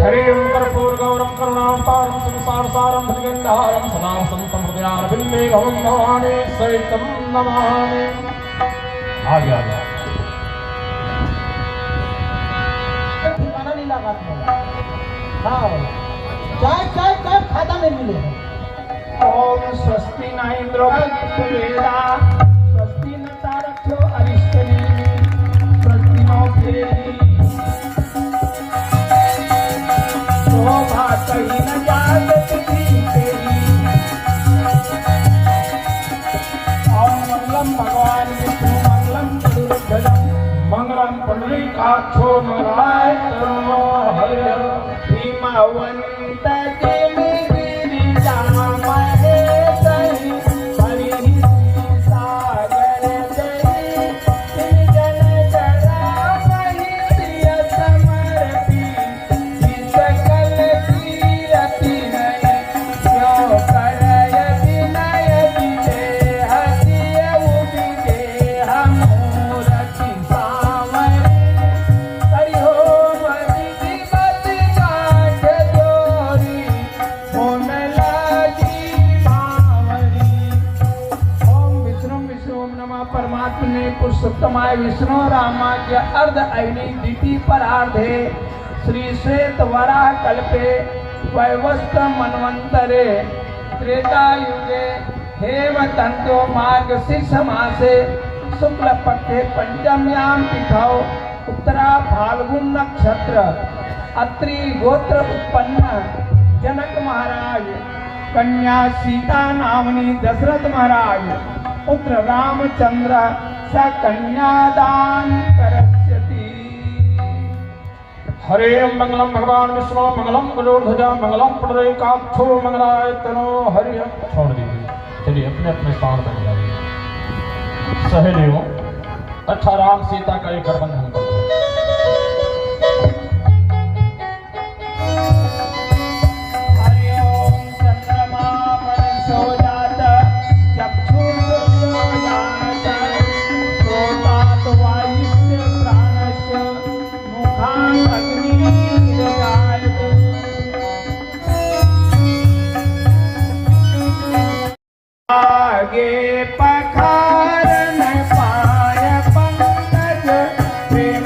हरिं कर्पूरगौरं करुणावतारं संसारसारं भुजगन्धारं सदा वसन्तं हृदयारविन्दे भवं भवानी सहितं नमामि। आ गया ठिकाना नहीं लगा हाँ चाय चाय चाय खाता नहीं मिले। ओम स्वस्ति न इंद्रो वेदा स्वस्ति न तारक्यो अरिष्टनी स्वस्ति नो देवी शोभा कहीं न जात तेरी। ओम मंगलम भगवान विष्णु मंगलम गरुड़ध्वजं मंगलम पुंडरीकाक्षो मंगलाय तनो हरिः हिमवन्त पुरुषोत्तमाय विष्णु रामाज्ञ अर्ध अग्नि द्वितीय परार्धे श्री श्वेत वराह कल्पे वैवस्व मन्वंतरे त्रेता युगे हेमतंतो मार्गशीर्ष मासे शुक्ल पक्षे पंचम्यां तिथौ उत्तरा फाल्गुन नक्षत्र अत्रि गोत्र उत्पन्न जनक महाराज कन्या सीता नामनी दशरथ महाराज पुत्र रामचंद्र स कन्यादान करस्यति। हरे मंगलम भगवान विष्णु मंगलम गरुड़ध्वजा मंगलम पुंडरीकाक्षो मंगलाय तनो हरि। छोड़ दीजिए, चलिए अपने अपने स्थान पर जाइए। सहेलियों, अच्छा राम सीता का एक बंधन कर दो। आगे पखार न पाय पंकज प्रेम